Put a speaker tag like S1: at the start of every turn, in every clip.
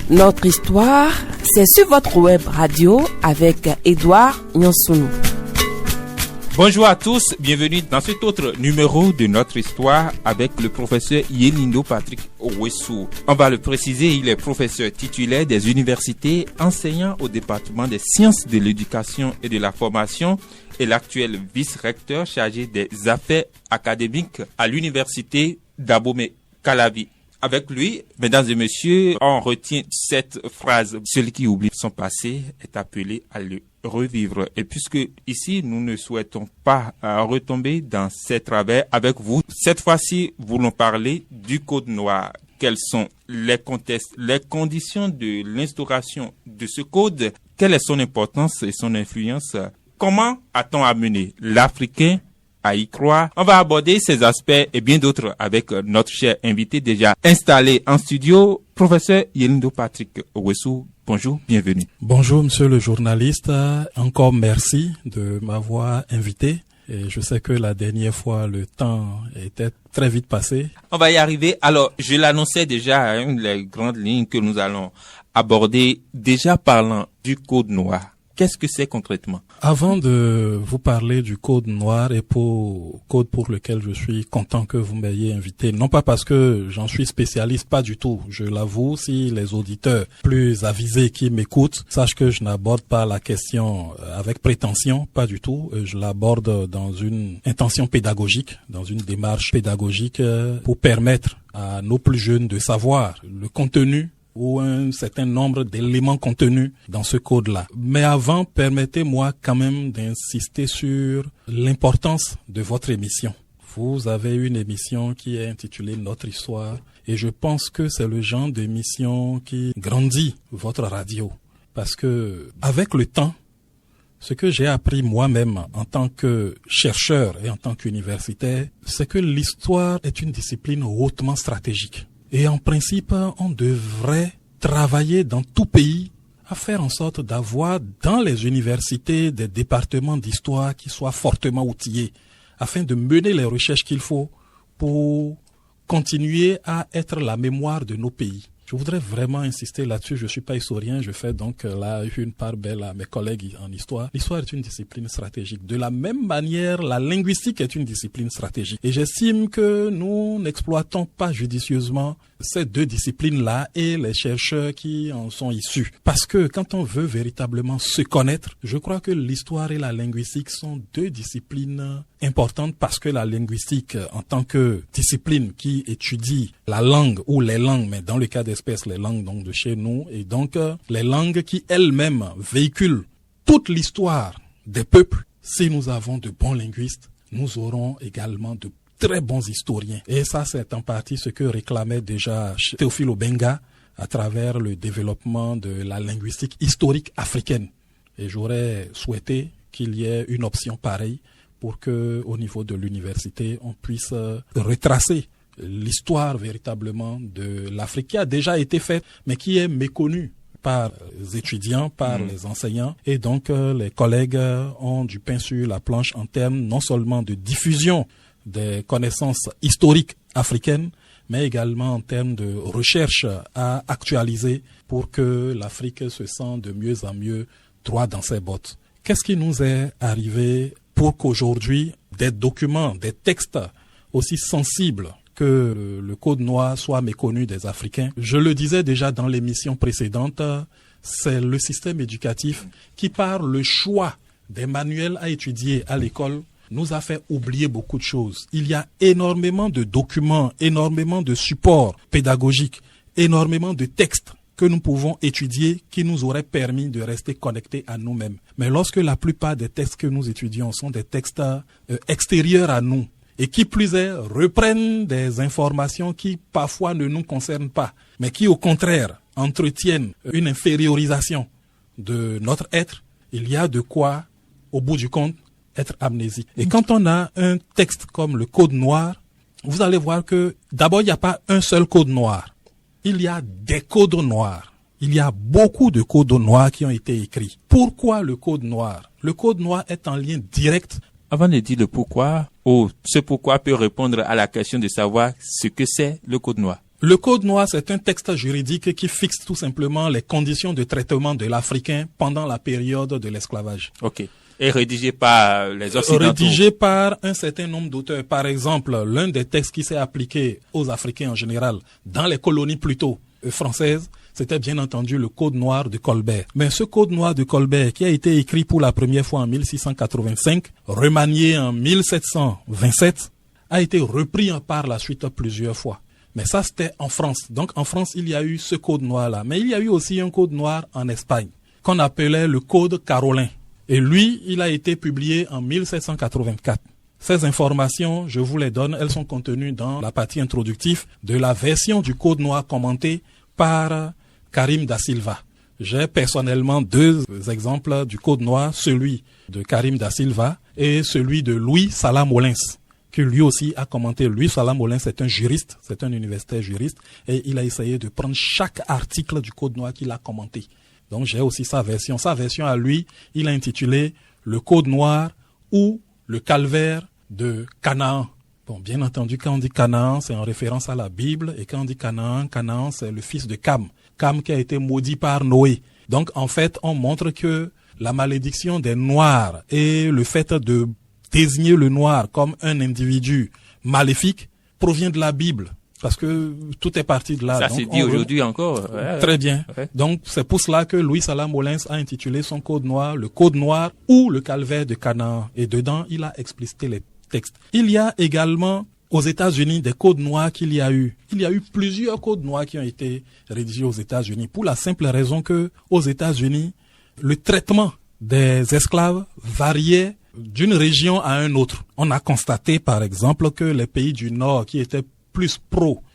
S1: Notre histoire, c'est sur votre web radio avec Edouard Nyansounou.
S2: Bonjour à tous, bienvenue dans cet autre numéro de Notre histoire avec le professeur Yelindo Patrick Owessou. On va le préciser, il est professeur titulaire des universités, enseignant au département des sciences de l'éducation et de la formation et l'actuel vice-recteur chargé des affaires académiques à l'université d'Abomey-Calavi. Avec lui, mesdames et messieurs, on retient cette phrase: celui qui oublie son passé est appelé à le revivre. Et puisque ici, nous ne souhaitons pas retomber dans ces travers avec vous, cette fois-ci, voulons parler du Code noir. Quels sont les contextes, les conditions de l'instauration de ce code? Quelle est son importance et son influence? Comment a-t-on amené l'Africain à y croire? On va aborder ces aspects et bien d'autres avec notre cher invité déjà installé en studio, professeur Yelindo Patrick Owessou. Bonjour, bienvenue.
S3: Bonjour monsieur le journaliste, encore merci de m'avoir invité. Et je sais que la dernière fois, le temps était très vite passé.
S2: On va y arriver. Alors, je l'annonçais déjà, les grandes lignes que nous allons aborder, déjà parlant du Code noir. Qu'est-ce que c'est concrètement?
S3: Avant de vous parler du Code noir et code pour lequel je suis content que vous m'ayez invité, non pas parce que j'en suis spécialiste, pas du tout. Je l'avoue, si les auditeurs plus avisés qui m'écoutent sachent que je n'aborde pas la question avec prétention, pas du tout. Je l'aborde dans une intention pédagogique, dans une démarche pédagogique pour permettre à nos plus jeunes de savoir le contenu ou un certain nombre d'éléments contenus dans ce code-là. Mais avant, permettez-moi quand même d'insister sur l'importance de votre émission. Vous avez une émission qui est intitulée Notre histoire et je pense que c'est le genre d'émission qui grandit votre radio. Parce que, avec le temps, ce que j'ai appris moi-même en tant que chercheur et en tant qu'universitaire, c'est que l'histoire est une discipline hautement stratégique. Et en principe, on devrait travailler dans tout pays à faire en sorte d'avoir dans les universités des départements d'histoire qui soient fortement outillés afin de mener les recherches qu'il faut pour continuer à être la mémoire de nos pays. Je voudrais vraiment insister là-dessus. Je suis pas historien, je fais donc là une part belle à mes collègues en histoire. L'histoire est une discipline stratégique. De la même manière, la linguistique est une discipline stratégique. Et j'estime que nous n'exploitons pas judicieusement ces deux disciplines-là et les chercheurs qui en sont issus. Parce que quand on veut véritablement se connaître, je crois que l'histoire et la linguistique sont deux disciplines importantes parce que la linguistique, en tant que discipline qui étudie la langue ou les langues, mais dans le cas d'espèce, les langues donc de chez nous, et donc les langues qui elles-mêmes véhiculent toute l'histoire des peuples, si nous avons de bons linguistes, nous aurons également de très bons historiens. Et ça, c'est en partie ce que réclamait déjà Théophile Obenga à travers le développement de la linguistique historique africaine. Et j'aurais souhaité qu'il y ait une option pareille pour que, au niveau de l'université, on puisse retracer l'histoire véritablement de l'Afrique qui a déjà été faite, mais qui est méconnue par les étudiants, par les enseignants. Et donc, les collègues ont du pain sur la planche en termes non seulement de diffusion des connaissances historiques africaines, mais également en termes de recherche à actualiser pour que l'Afrique se sente de mieux en mieux droit dans ses bottes. Qu'est-ce qui nous est arrivé pour qu'aujourd'hui, des documents, des textes aussi sensibles que le Code noir soit méconnu des Africains? Je le disais déjà dans l'émission précédente, c'est le système éducatif qui, par le choix des manuels à étudier à l'école, nous a fait oublier beaucoup de choses. Il y a énormément de documents, énormément de supports pédagogiques, énormément de textes que nous pouvons étudier qui nous auraient permis de rester connectés à nous-mêmes. Mais lorsque la plupart des textes que nous étudions sont des textes extérieurs à nous et qui plus est reprennent des informations qui parfois ne nous concernent pas, mais qui au contraire entretiennent une infériorisation de notre être, il y a de quoi, au bout du compte, être amnésique. Et quand on a un texte comme le Code noir, vous allez voir que d'abord, il n'y a pas un seul code noir. Il y a des codes noirs. Il y a beaucoup de codes noirs qui ont été écrits. Pourquoi le Code noir? Le Code noir est en lien direct.
S2: Avant de dire le pourquoi, ce pourquoi peut répondre à la question de savoir ce que c'est le Code noir.
S3: Le Code noir, c'est un texte juridique qui fixe tout simplement les conditions de traitement de l'Africain pendant la période de l'esclavage.
S2: Ok. Et rédigé par les Occidentaux.
S3: Rédigé par un certain nombre d'auteurs. Par exemple, l'un des textes qui s'est appliqué aux Africains en général, dans les colonies plutôt françaises, c'était bien entendu le Code noir de Colbert. Mais ce Code noir de Colbert, qui a été écrit pour la première fois en 1685, remanié en 1727, a été repris par la suite plusieurs fois. Mais ça, c'était en France. Donc, en France, il y a eu ce code noir-là. Mais il y a eu aussi un code noir en Espagne, qu'on appelait le Code carolin. Et lui, il a été publié en 1784. Ces informations, je vous les donne, elles sont contenues dans la partie introductive de la version du Code noir commentée par Karim da Silva. J'ai personnellement 2 exemples du Code noir, celui de Karim da Silva et celui de Louis Salamolens, que lui aussi a commenté. Louis Salamolens est un juriste, c'est un universitaire juriste, et il a essayé de prendre chaque article du Code noir qu'il a commenté. Donc j'ai aussi sa version. Sa version à lui, il a intitulé le Code noir ou le calvaire de Canaan. Bon, bien entendu, quand on dit Canaan, c'est en référence à la Bible, et quand on dit Canaan, Canaan, c'est le fils de Cam. Cam qui a été maudit par Noé. Donc en fait, on montre que la malédiction des Noirs et le fait de désigner le noir comme un individu maléfique provient de la Bible. Parce que tout est parti de là.
S2: Ça se dit aujourd'hui encore. Ouais,
S3: très bien. Ouais. Donc c'est pour cela que Louis Salamolens a intitulé son Code noir le Code noir ou le calvaire de Canaan. Et dedans, il a explicité les textes. Il y a également aux États-Unis des codes noirs qu'il y a eu. Il y a eu plusieurs codes noirs qui ont été rédigés aux États-Unis pour la simple raison que aux États-Unis, le traitement des esclaves variait d'une région à une autre. On a constaté par exemple que les pays du Nord qui étaient plus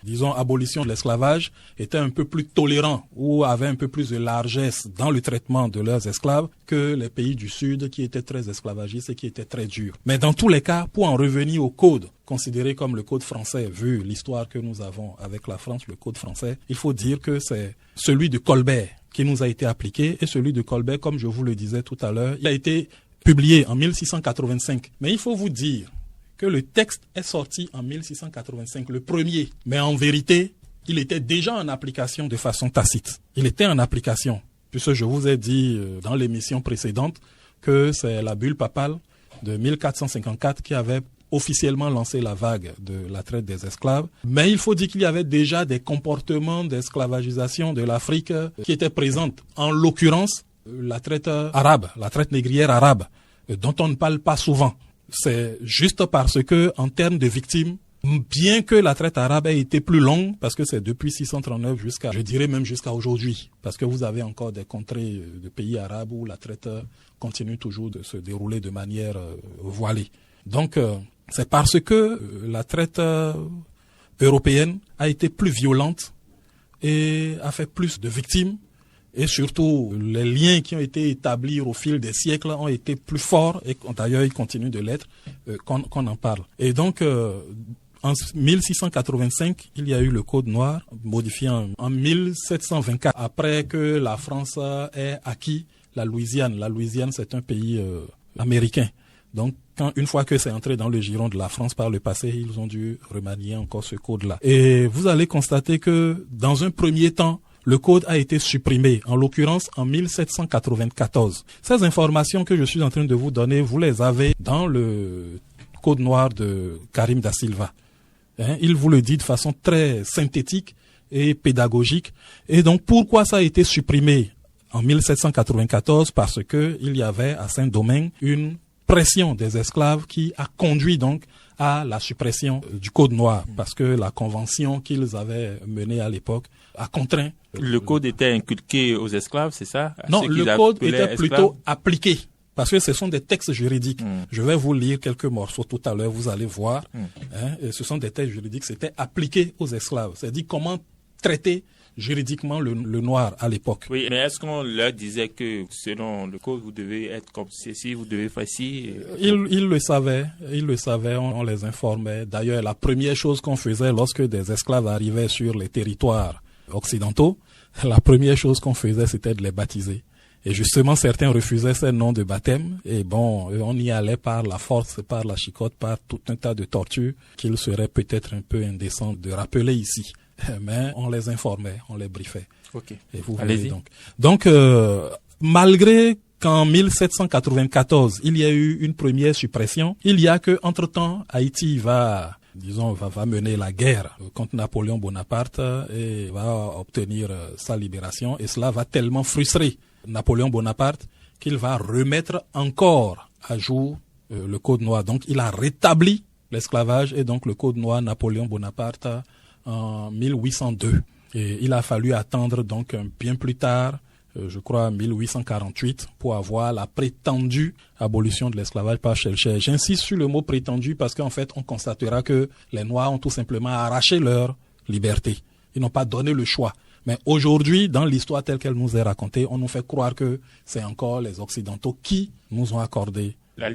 S3: disons, abolition de l'esclavage, étaient un peu plus tolérants ou avaient un peu plus de largesse dans le traitement de leurs esclaves que les pays du Sud qui étaient très esclavagistes et qui étaient très durs. Mais dans tous les cas, pour en revenir au code, considéré comme le code français, vu l'histoire que nous avons avec la France, le code français, il faut dire que c'est celui de Colbert qui nous a été appliqué, et celui de Colbert, comme je vous le disais tout à l'heure, il a été publié en 1685. Mais il faut vous dire que le texte est sorti en 1685, le premier. Mais en vérité, il était déjà en application de façon tacite. Il était en application, puisque je vous ai dit dans l'émission précédente que c'est la bulle papale de 1454 qui avait officiellement lancé la vague de la traite des esclaves. Mais il faut dire qu'il y avait déjà des comportements d'esclavagisation de l'Afrique qui étaient présents. En l'occurrence, la traite arabe, la traite négrière arabe, dont on ne parle pas souvent. C'est juste parce que, en termes de victimes, bien que la traite arabe ait été plus longue, parce que c'est depuis 639 jusqu'à, je dirais même jusqu'à aujourd'hui, parce que vous avez encore des contrées de pays arabes où la traite continue toujours de se dérouler de manière voilée. Donc, c'est parce que la traite européenne a été plus violente et a fait plus de victimes. Et surtout, les liens qui ont été établis au fil des siècles ont été plus forts, et d'ailleurs ils continuent de l'être, qu'on en parle. Et donc, en 1685, il y a eu le Code noir, modifié en 1724, après que la France ait acquis la Louisiane. La Louisiane, c'est un pays américain. Donc, une fois que c'est entré dans le giron de la France par le passé, ils ont dû remanier encore ce code-là. Et vous allez constater que, dans un premier temps, le code a été supprimé, en l'occurrence en 1794. Ces informations que je suis en train de vous donner, vous les avez dans le Code noir de Karim da Silva. Il vous le dit de façon très synthétique et pédagogique. Et donc, pourquoi ça a été supprimé en 1794? Parce que il y avait à Saint-Domingue une pression des esclaves qui a conduit donc à la suppression du Code noir, parce que la convention qu'ils avaient menée à l'époque a contraint.
S2: Le code était inculqué aux esclaves, c'est ça?
S3: Non, le code était plutôt appliqué, parce que ce sont des textes juridiques. Je vais vous lire quelques morceaux tout à l'heure, vous allez voir. Et ce sont des textes juridiques, c'était appliqué aux esclaves. C'est-à-dire comment traiter juridiquement le noir à l'époque.
S2: Oui, mais est-ce qu'on leur disait que selon le code, vous devez être comme ceci, vous devez faire ci?
S3: Ils le savaient, on les informait. D'ailleurs, la première chose qu'on faisait lorsque des esclaves arrivaient sur les territoires occidentaux, la première chose qu'on faisait, c'était de les baptiser. Et justement, certains refusaient ces noms de baptême. Et bon, on y allait par la force, par la chicotte, par tout un tas de tortures qu'il serait peut-être un peu indécent de rappeler ici. mais on les informait, on les briefait.
S2: Ok.
S3: Et vous
S2: Allez-y.
S3: voyez donc malgré qu'en 1794, il y a eu une première suppression, il y a que entre-temps, Haïti va mener la guerre contre Napoléon Bonaparte et va obtenir sa libération. Et cela va tellement frustrer Napoléon Bonaparte qu'il va remettre encore à jour le Code noir. Donc, il a rétabli l'esclavage et donc le Code noir Napoléon Bonaparte en 1802. Et il a fallu attendre donc bien plus tard, je crois 1848, pour avoir la prétendue abolition de l'esclavage par Schœlcher. J'insiste sur le mot prétendu parce qu'en fait, on constatera que les Noirs ont tout simplement arraché leur liberté. Ils n'ont pas donné le choix. Mais aujourd'hui, dans l'histoire telle qu'elle nous est racontée, on nous fait croire que c'est encore les Occidentaux qui nous ont accordé la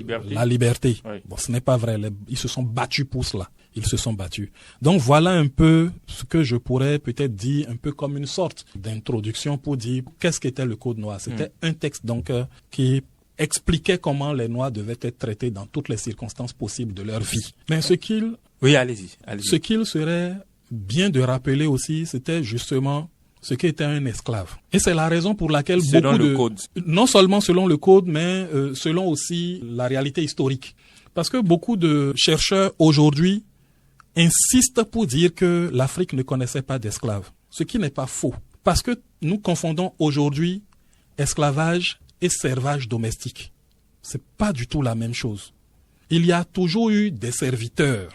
S3: liberté. Oui. Bon, ce n'est pas vrai. Ils se sont battus pour cela. Ils se sont battus. Donc voilà un peu ce que je pourrais peut-être dire, un peu comme une sorte d'introduction pour dire qu'est-ce qu'était le Code noir. C'était un texte donc qui expliquait comment les Noirs devaient être traités dans toutes les circonstances possibles de leur vie. Mais ce qu'il serait bien de rappeler aussi, c'était justement ce qu'était un esclave. Et c'est la raison pour laquelle non seulement selon le code, mais selon aussi la réalité historique. Parce que beaucoup de chercheurs aujourd'hui insistent pour dire que l'Afrique ne connaissait pas d'esclaves. Ce qui n'est pas faux. Parce que nous confondons aujourd'hui esclavage et servage domestique. C'est pas du tout la même chose. Il y a toujours eu des serviteurs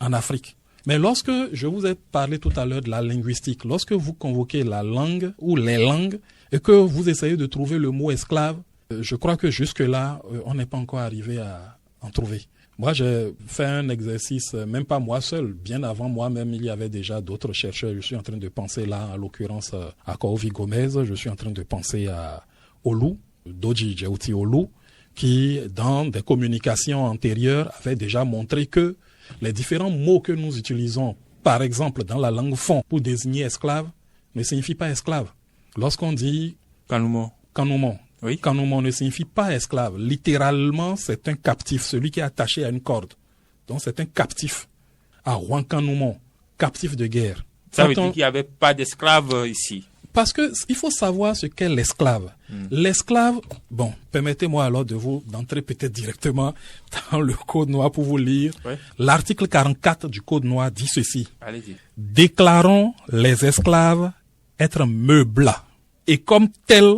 S3: en Afrique. Mais lorsque je vous ai parlé tout à l'heure de la linguistique, lorsque vous convoquez la langue ou les langues et que vous essayez de trouver le mot esclave, je crois que jusque-là, on n'est pas encore arrivé à en trouver. Moi, j'ai fait un exercice, même pas moi seul, bien avant moi-même, il y avait déjà d'autres chercheurs. Je suis en train de penser là, en l'occurrence, à Kouvi Gomez, je suis en train de penser à Olu, Doji Djauti Olu, qui, dans des communications antérieures, avait déjà montré que les différents mots que nous utilisons, par exemple dans la langue fon pour désigner esclave, ne signifient pas esclave. Lorsqu'on dit Kanoumon, oui. Kanoumon ne signifie pas esclave. Littéralement, c'est un captif, celui qui est attaché à une corde. Donc c'est un captif. À Rouen-Kanoumon, captif de guerre.
S2: Ça veut dire qu'il n'y avait pas d'esclave ici.
S3: Parce que il faut savoir ce qu'est l'esclave. L'esclave, bon, permettez-moi alors d'entrer peut-être directement dans le Code noir pour vous lire. Oui. L'article 44 du Code noir dit ceci.
S2: Allez-y.
S3: Déclarons les esclaves être meubles et comme tels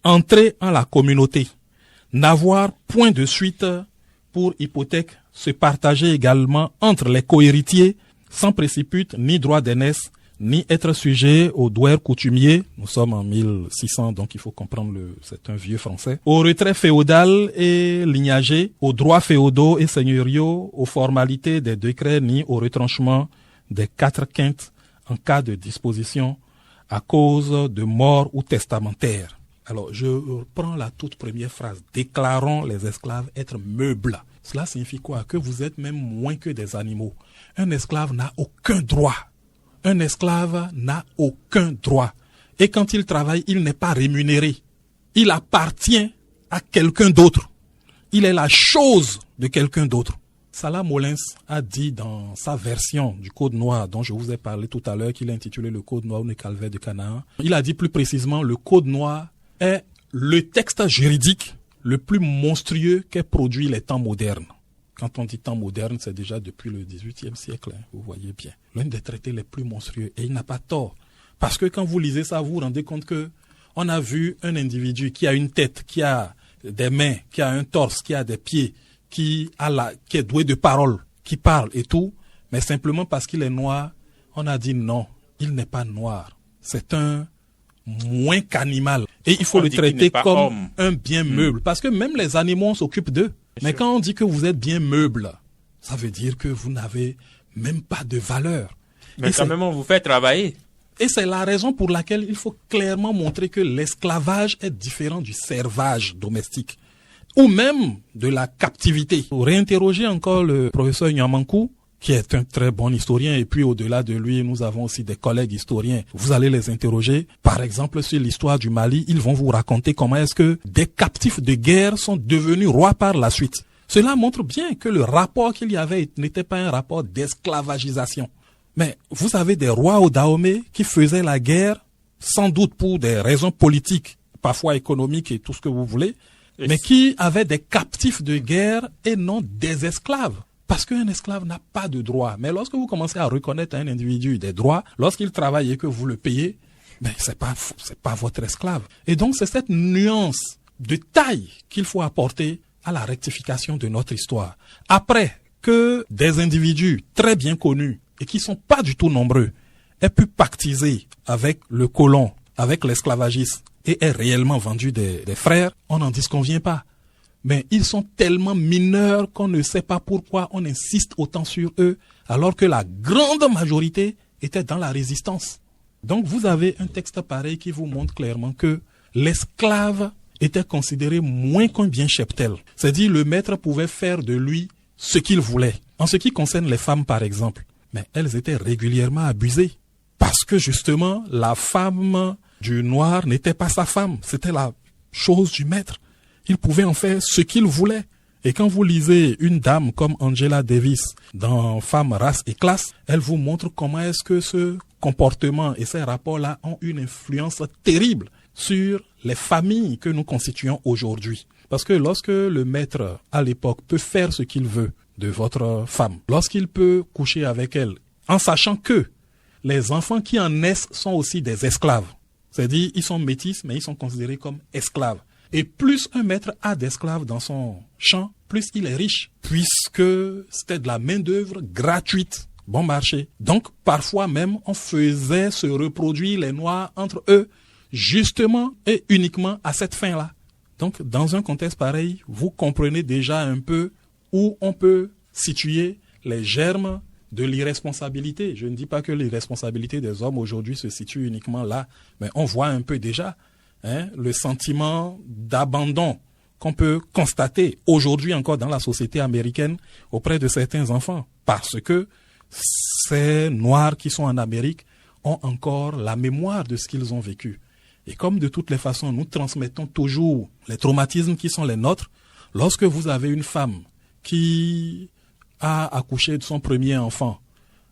S3: entrer en la communauté, n'avoir point de suite pour hypothèque, se partager également entre les cohéritiers sans préciput ni droit d'aînesse, ni être sujet aux douaires coutumiers, nous sommes en 1600, donc il faut comprendre c'est un vieux français, au retrait féodal et lignager, aux droits féodaux et seigneuriaux, aux formalités des décrets, ni au retranchement des 4 quintes en cas de disposition à cause de mort ou testamentaire. Alors, je reprends la toute première phrase. Déclarons les esclaves être meubles. Cela signifie quoi? Que vous êtes même moins que des animaux. Un esclave n'a aucun droit. Un esclave n'a aucun droit. Et quand il travaille, il n'est pas rémunéré. Il appartient à quelqu'un d'autre. Il est la chose de quelqu'un d'autre. Salah Molins a dit dans sa version du Code noir dont je vous ai parlé tout à l'heure, qu'il a intitulé le Code noir ou le calvaire de Canaan. Il a dit plus précisément, le Code noir est le texte juridique le plus monstrueux qu'ait produit les temps modernes. Quand on dit temps moderne, c'est déjà depuis le XVIIIe siècle, vous voyez bien. L'un des traités les plus monstrueux. Et il n'a pas tort. Parce que quand vous lisez ça, vous vous rendez compte que on a vu un individu qui a une tête, qui a des mains, qui a un torse, qui a des pieds, qui est doué de parole, qui parle et tout, mais simplement parce qu'il est noir, on a dit non, il n'est pas noir. C'est un moins qu'animal. Et il faut le traiter comme homme. Un bien meuble. Parce que même les animaux, on s'occupe d'eux. Mais quand on dit que vous êtes bien meuble, ça veut dire que vous n'avez même pas de valeur.
S2: Mais quand même, on vous fait travailler.
S3: Et c'est la raison pour laquelle il faut clairement montrer que l'esclavage est différent du servage domestique. Ou même de la captivité. Pour réinterroger encore le professeur Nyamankou, qui est un très bon historien, et puis au-delà de lui, nous avons aussi des collègues historiens. Vous allez les interroger. Par exemple, sur l'histoire du Mali, ils vont vous raconter comment est-ce que des captifs de guerre sont devenus rois par la suite. Cela montre bien que le rapport qu'il y avait n'était pas un rapport d'esclavagisation. Mais vous avez des rois au Dahomey qui faisaient la guerre, sans doute pour des raisons politiques, parfois économiques et tout ce que vous voulez, mais qui avaient des captifs de guerre et non des esclaves. Parce qu'un esclave n'a pas de droit. Mais lorsque vous commencez à reconnaître à un individu des droits, lorsqu'il travaille et que vous le payez, ben c'est pas votre esclave. Et donc c'est cette nuance de taille qu'il faut apporter à la rectification de notre histoire. Après que des individus très bien connus et qui sont pas du tout nombreux aient pu pactiser avec le colon, avec l'esclavagiste et aient réellement vendu des frères, on n'en disconvient pas. Mais ils sont tellement mineurs qu'on ne sait pas pourquoi on insiste autant sur eux, alors que la grande majorité était dans la résistance. Donc vous avez un texte pareil qui vous montre clairement que l'esclave était considéré moins qu'un bien cheptel. C'est-à-dire le maître pouvait faire de lui ce qu'il voulait. En ce qui concerne les femmes par exemple, mais elles étaient régulièrement abusées. Parce que justement, la femme du noir n'était pas sa femme, c'était la chose du maître. Il pouvait en faire ce qu'il voulait. Et quand vous lisez une dame comme Angela Davis dans Femmes, race et classe, elle vous montre comment est-ce que ce comportement et ces rapports-là ont une influence terrible sur les familles que nous constituons aujourd'hui. Parce que lorsque le maître, à l'époque, peut faire ce qu'il veut de votre femme, lorsqu'il peut coucher avec elle, en sachant que les enfants qui en naissent sont aussi des esclaves, c'est-à-dire ils sont métis, mais ils sont considérés comme esclaves. Et plus un maître a d'esclaves dans son champ, plus il est riche, puisque c'était de la main-d'œuvre gratuite, bon marché. Donc, parfois même, on faisait se reproduire les Noirs entre eux, justement et uniquement à cette fin-là. Donc, dans un contexte pareil, vous comprenez déjà un peu où on peut situer les germes de l'irresponsabilité. Je ne dis pas que l'irresponsabilité des hommes aujourd'hui se situe uniquement là, mais on voit un peu déjà le sentiment d'abandon qu'on peut constater aujourd'hui encore dans la société américaine auprès de certains enfants, parce que ces Noirs qui sont en Amérique ont encore la mémoire de ce qu'ils ont vécu. Et comme de toutes les façons, nous transmettons toujours les traumatismes qui sont les nôtres, lorsque vous avez une femme qui a accouché de son premier enfant,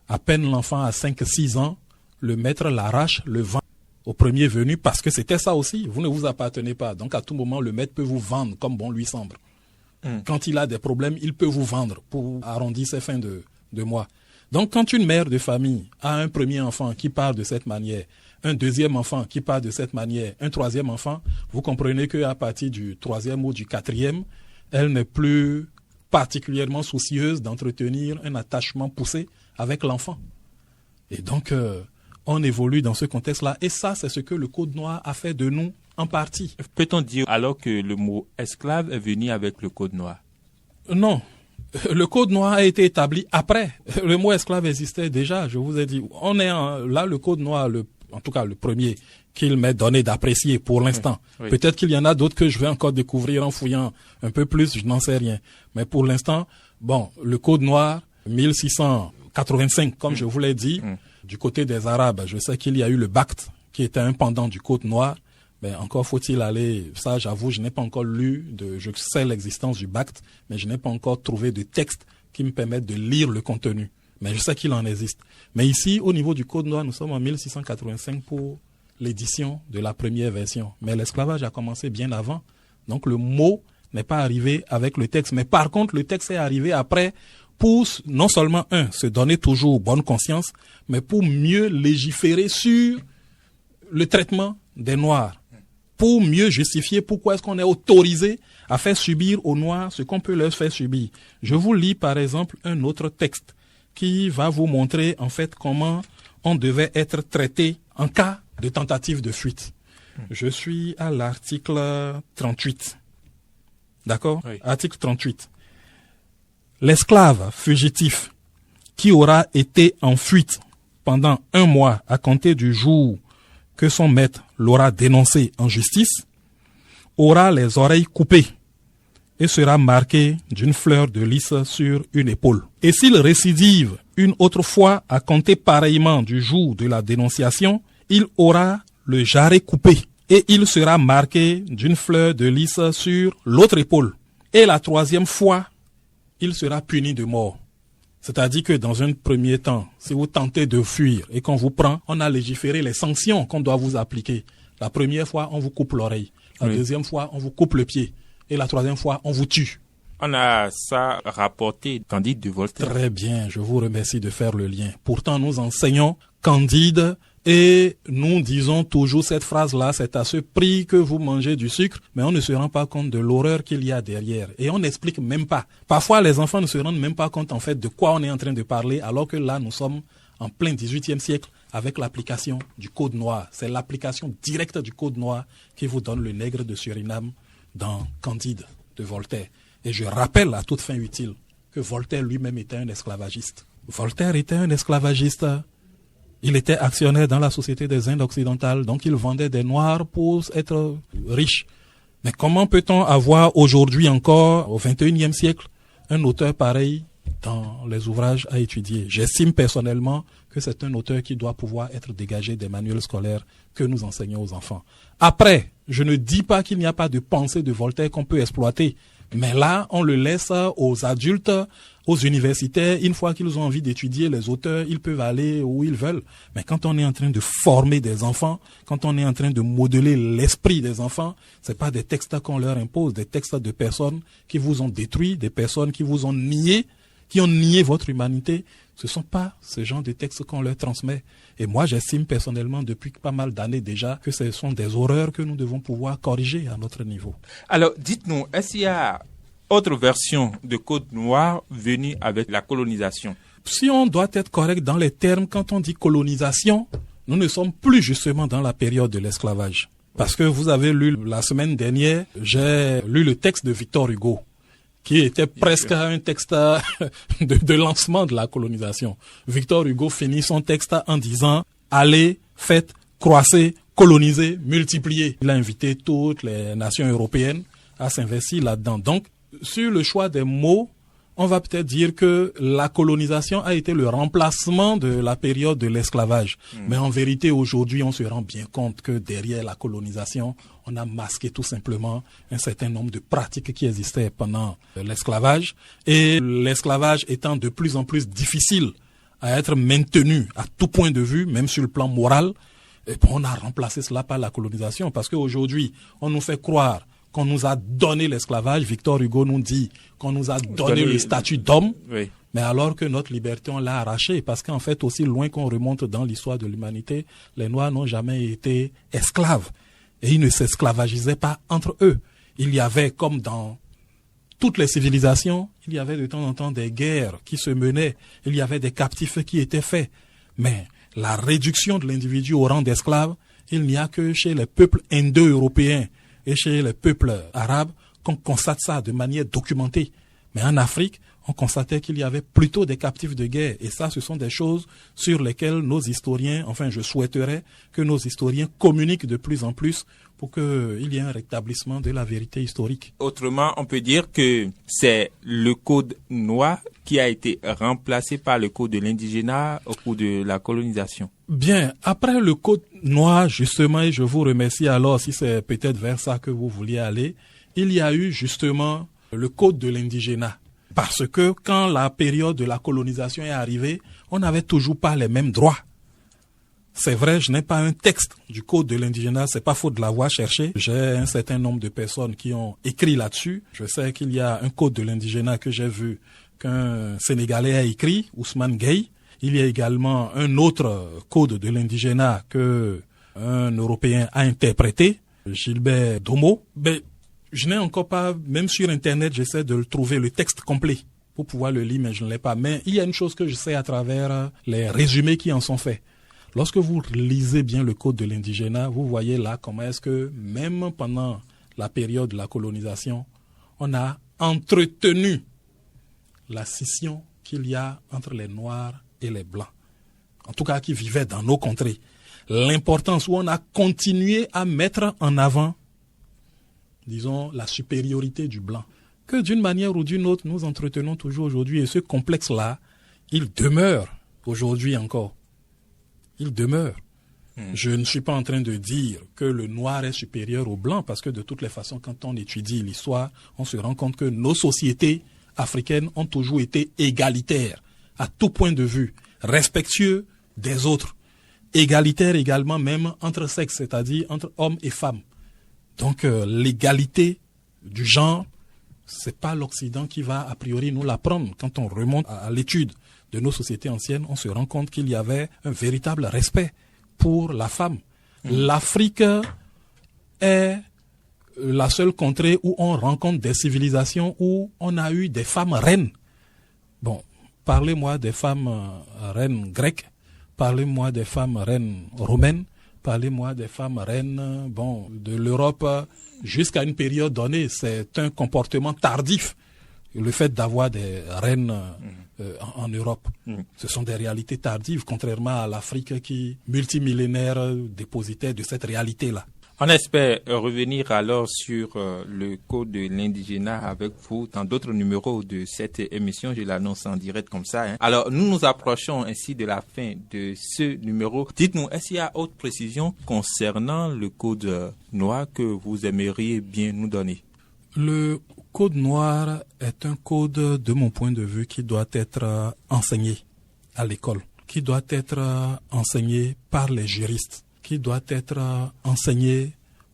S3: à peine l'enfant a 5-6 ans, le maître l'arrache, le vend au premier venu, parce que c'était ça aussi, vous ne vous appartenez pas. Donc à tout moment, le maître peut vous vendre comme bon lui semble. Quand il a des problèmes, il peut vous vendre pour arrondir ses fins de mois. Donc quand une mère de famille a un premier enfant qui part de cette manière, un deuxième enfant qui part de cette manière, un troisième enfant, vous comprenez qu'à partir du troisième ou du quatrième, elle n'est plus particulièrement soucieuse d'entretenir un attachement poussé avec l'enfant. Et donc, on évolue dans ce contexte-là. Et ça, c'est ce que le Code noir a fait de nous en partie.
S2: Peut-on dire alors que le mot esclave est venu avec le Code noir?
S3: Non. Le Code noir a été établi après. Le mot esclave existait déjà, je vous ai dit. On est là, le Code noir, en tout cas le premier qu'il m'est donné d'apprécier pour l'instant. Oui. Peut-être qu'il y en a d'autres que je vais encore découvrir en fouillant un peu plus, je n'en sais rien. Mais pour l'instant, bon, le Code noir, 1685, comme je vous l'ai dit, du côté des Arabes, je sais qu'il y a eu le Bact, qui était un pendant du Code noir. Mais encore faut-il aller, ça j'avoue, je n'ai pas encore je sais l'existence du Bact, mais je n'ai pas encore trouvé de texte qui me permette de lire le contenu. Mais je sais qu'il en existe. Mais ici, au niveau du Code noir, nous sommes en 1685 pour l'édition de la première version. Mais l'esclavage a commencé bien avant. Donc le mot n'est pas arrivé avec le texte. Mais par contre, le texte est arrivé après pour non seulement, se donner toujours bonne conscience, mais pour mieux légiférer sur le traitement des Noirs. Pour mieux justifier pourquoi est-ce qu'on est autorisé à faire subir aux Noirs ce qu'on peut leur faire subir. Je vous lis par exemple un autre texte qui va vous montrer en fait comment on devait être traité en cas de tentative de fuite. Je suis à l'article 38. D'accord ? Oui. Article 38. L'esclave fugitif qui aura été en fuite pendant 1 mois à compter du jour que son maître l'aura dénoncé en justice, aura les oreilles coupées et sera marqué d'une fleur de lys sur une épaule. Et s'il récidive une autre fois à compter pareillement du jour de la dénonciation, il aura le jarret coupé et il sera marqué d'une fleur de lys sur l'autre épaule. Et la 3e fois, il sera puni de mort. C'est-à-dire que dans un premier temps, si vous tentez de fuir et qu'on vous prend, on a légiféré les sanctions qu'on doit vous appliquer. La première fois, on vous coupe l'oreille. La deuxième fois, on vous coupe le pied. Et la troisième fois, on vous tue.
S2: On a ça rapporté Candide de Voltaire.
S3: Très bien, je vous remercie de faire le lien. Pourtant, nous enseignons Candide et nous disons toujours cette phrase-là, c'est à ce prix que vous mangez du sucre, mais on ne se rend pas compte de l'horreur qu'il y a derrière. Et on n'explique même pas. Parfois, les enfants ne se rendent même pas compte en fait de quoi on est en train de parler, alors que là, nous sommes en plein 18e siècle avec l'application du Code noir. C'est l'application directe du Code noir qui vous donne le nègre de Suriname dans Candide de Voltaire. Et je rappelle à toute fin utile que Voltaire lui-même était un esclavagiste. Voltaire était un esclavagiste. Il était actionnaire dans la Société des Indes occidentales, donc il vendait des noirs pour être riche. Mais comment peut-on avoir aujourd'hui encore, au XXIe siècle, un auteur pareil dans les ouvrages à étudier? J'estime personnellement que c'est un auteur qui doit pouvoir être dégagé des manuels scolaires que nous enseignons aux enfants. Après, je ne dis pas qu'il n'y a pas de pensée de Voltaire qu'on peut exploiter. Mais là, on le laisse aux adultes, aux universitaires. Une fois qu'ils ont envie d'étudier les auteurs, ils peuvent aller où ils veulent. Mais quand on est en train de former des enfants, quand on est en train de modeler l'esprit des enfants, c'est pas des textes qu'on leur impose, des textes de personnes qui vous ont détruit, des personnes qui vous ont nié, qui ont nié votre humanité. Ce sont pas ce genre de textes qu'on leur transmet. Et moi, j'estime personnellement depuis pas mal d'années déjà que ce sont des horreurs que nous devons pouvoir corriger à notre niveau.
S2: Alors, dites-nous, est-ce qu'il y a autre version de Code noir venue avec la colonisation?
S3: Si on doit être correct dans les termes, quand on dit colonisation, nous ne sommes plus justement dans la période de l'esclavage. Parce que vous avez lu la semaine dernière, j'ai lu le texte de Victor Hugo, qui était presque un texte de lancement de la colonisation. Victor Hugo finit son texte en disant « Allez, faites, croissez, colonisez, multipliez ». Il a invité toutes les nations européennes à s'investir là-dedans. Donc, sur le choix des mots, on va peut-être dire que la colonisation a été le remplacement de la période de l'esclavage. Mais en vérité, aujourd'hui, on se rend bien compte que derrière la colonisation, on a masqué tout simplement un certain nombre de pratiques qui existaient pendant l'esclavage. Et l'esclavage étant de plus en plus difficile à être maintenu à tout point de vue, même sur le plan moral, et on a remplacé cela par la colonisation. Parce qu'aujourd'hui, on nous fait croire qu'on nous a donné l'esclavage. Victor Hugo nous dit qu'on nous a donné le statut d'homme, mais alors que notre liberté, on l'a arrachée. Parce qu'en fait, aussi loin qu'on remonte dans l'histoire de l'humanité, les Noirs n'ont jamais été esclaves. Et ils ne s'esclavagisaient pas entre eux. Il y avait, comme dans toutes les civilisations, il y avait de temps en temps des guerres qui se menaient. Il y avait des captifs qui étaient faits. Mais la réduction de l'individu au rang d'esclave, il n'y a que chez les peuples indo-européens et chez les peuples arabes qu'on constate ça de manière documentée. Mais en Afrique, on constatait qu'il y avait plutôt des captifs de guerre. Et ça, ce sont des choses sur lesquelles nos historiens, enfin je souhaiterais que nos historiens communiquent de plus en plus pour qu'il y ait un rétablissement de la vérité historique.
S2: Autrement, on peut dire que c'est le Code noir qui a été remplacé par le Code de l'indigénat au cours de la colonisation.
S3: Bien, après le Code noir, justement, et je vous remercie alors si c'est peut-être vers ça que vous vouliez aller, il y a eu justement le Code de l'indigénat. Parce que quand la période de la colonisation est arrivée, on n'avait toujours pas les mêmes droits. C'est vrai, je n'ai pas un texte du Code de l'indigénat, c'est pas faute de l'avoir cherché. J'ai un certain nombre de personnes qui ont écrit là-dessus. Je sais qu'il y a un Code de l'indigénat que j'ai vu qu'un Sénégalais a écrit, Ousmane Gueye. Il y a également un autre Code de l'indigénat que un Européen a interprété, Gilbert Domo. Mais je n'ai encore pas, même sur Internet, j'essaie de le trouver, le texte complet, pour pouvoir le lire, mais je ne l'ai pas. Mais il y a une chose que je sais à travers les résumés qui en sont faits. Lorsque vous lisez bien le Code de l'indigénat, vous voyez là comment est-ce que, même pendant la période de la colonisation, on a entretenu la scission qu'il y a entre les Noirs et les Blancs. En tout cas, qui vivaient dans nos contrées. L'importance où on a continué à mettre en avant, disons, la supériorité du Blanc. Que d'une manière ou d'une autre, nous entretenons toujours aujourd'hui. Et ce complexe-là, il demeure aujourd'hui encore. Il demeure. Je ne suis pas en train de dire que le noir est supérieur au blanc, parce que de toutes les façons, quand on étudie l'histoire, on se rend compte que nos sociétés africaines ont toujours été égalitaires à tout point de vue, respectueux des autres, égalitaire également même entre sexes, c'est-à-dire entre hommes et femmes. Donc l'égalité du genre, c'est pas l'Occident qui va a priori nous l'apprendre. Quand on remonte à l'étude de nos sociétés anciennes, on se rend compte qu'il y avait un véritable respect pour la femme. L'Afrique est la seule contrée où on rencontre des civilisations où on a eu des femmes reines. Bon, parlez-moi des femmes reines grecques, parlez-moi des femmes reines romaines, parlez-moi des femmes reines de l'Europe jusqu'à une période donnée. C'est un comportement tardif, le fait d'avoir des reines en Europe. Ce sont des réalités tardives, contrairement à l'Afrique qui, multimillénaire, dépositait de cette réalité-là.
S2: On espère revenir alors sur le code de l'indigénat avec vous dans d'autres numéros de cette émission. Je l'annonce en direct comme ça. Alors, nous nous approchons ainsi de la fin de ce numéro. Dites-nous, est-ce qu'il y a autre précision concernant le code noir que vous aimeriez bien nous donner?
S3: Le code noir est un code, de mon point de vue, qui doit être enseigné à l'école, qui doit être enseigné par les juristes, qui doit être enseigné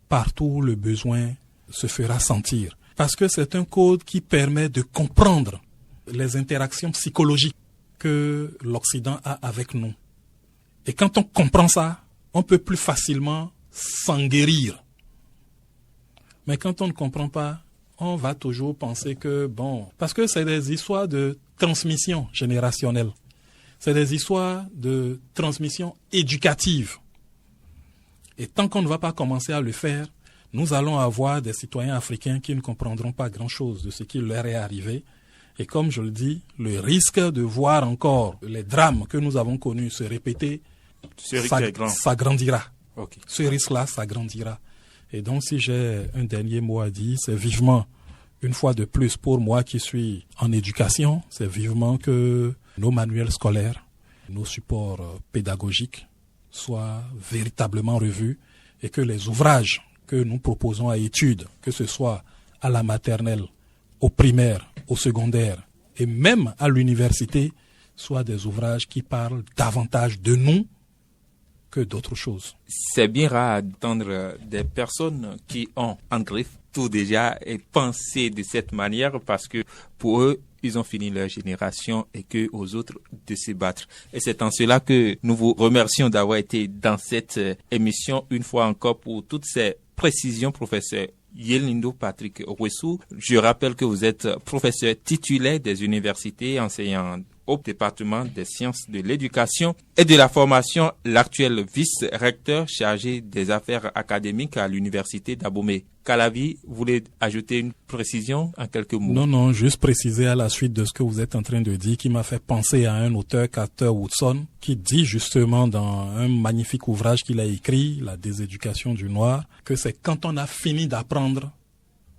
S3: partout où le besoin se fera sentir. Parce que c'est un code qui permet de comprendre les interactions psychologiques que l'Occident a avec nous. Et quand on comprend ça, on peut plus facilement s'en guérir. Mais quand on ne comprend pas, on va toujours penser que, parce que c'est des histoires de transmission générationnelle. C'est des histoires de transmission éducative. Et tant qu'on ne va pas commencer à le faire, nous allons avoir des citoyens africains qui ne comprendront pas grand-chose de ce qui leur est arrivé. Et comme je le dis, le risque de voir encore les drames que nous avons connus se répéter s'agrandira.
S2: Okay.
S3: Ce risque-là s'agrandira. Et donc, si j'ai un dernier mot à dire, c'est vivement, une fois de plus, pour moi qui suis en éducation, c'est vivement que nos manuels scolaires, nos supports pédagogiques soient véritablement revus et que les ouvrages que nous proposons à étude, que ce soit à la maternelle, au primaire, au secondaire et même à l'université, soient des ouvrages qui parlent davantage de nous que d'autres choses.
S2: C'est bien rare d'entendre des personnes qui ont en griffe tout déjà et pensé de cette manière parce que pour eux, ils ont fini leur génération et que aux autres de se battre. Et c'est en cela que nous vous remercions d'avoir été dans cette émission une fois encore pour toutes ces précisions, professeur Yelindo Patrick Owessou. Je rappelle que vous êtes professeur titulaire des universités, enseignant au département des sciences de l'éducation et de la formation, l'actuel vice-recteur chargé des affaires académiques à l'université d'Abomey. Calavi, vous voulez ajouter une précision en quelques mots?
S3: Non, juste préciser à la suite de ce que vous êtes en train de dire, qui m'a fait penser à un auteur, Carter Woodson, qui dit justement dans un magnifique ouvrage qu'il a écrit, La déséducation du noir, que c'est quand on a fini d'apprendre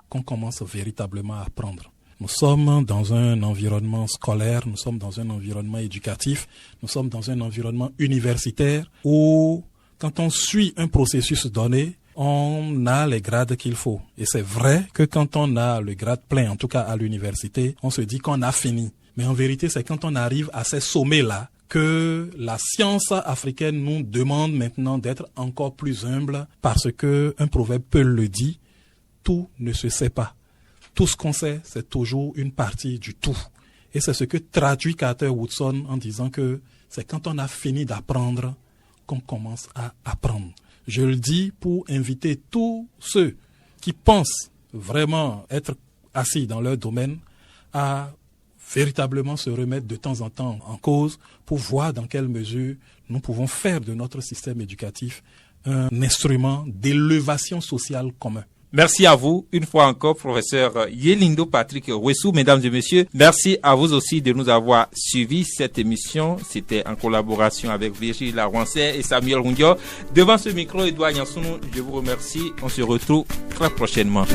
S3: qu'on commence véritablement à apprendre. Nous sommes dans un environnement scolaire, nous sommes dans un environnement éducatif, nous sommes dans un environnement universitaire où, quand on suit un processus donné, on a les grades qu'il faut. Et c'est vrai que quand on a le grade plein, en tout cas à l'université, on se dit qu'on a fini. Mais en vérité, c'est quand on arrive à ces sommets-là que la science africaine nous demande maintenant d'être encore plus humble parce que un proverbe peut le dire, tout ne se sait pas. Tout ce qu'on sait, c'est toujours une partie du tout. Et c'est ce que traduit Carter Woodson en disant que c'est quand on a fini d'apprendre qu'on commence à apprendre. Je le dis pour inviter tous ceux qui pensent vraiment être assis dans leur domaine à véritablement se remettre de temps en temps en cause pour voir dans quelle mesure nous pouvons faire de notre système éducatif un instrument d'élévation sociale commun.
S2: Merci à vous, une fois encore, professeur Yelindo Patrick Owessou. Mesdames et messieurs, merci à vous aussi de nous avoir suivis cette émission. C'était en collaboration avec Virgile Larouancet et Samuel Rundio. Devant ce micro, Edouard Nyansounou, je vous remercie. On se retrouve très prochainement.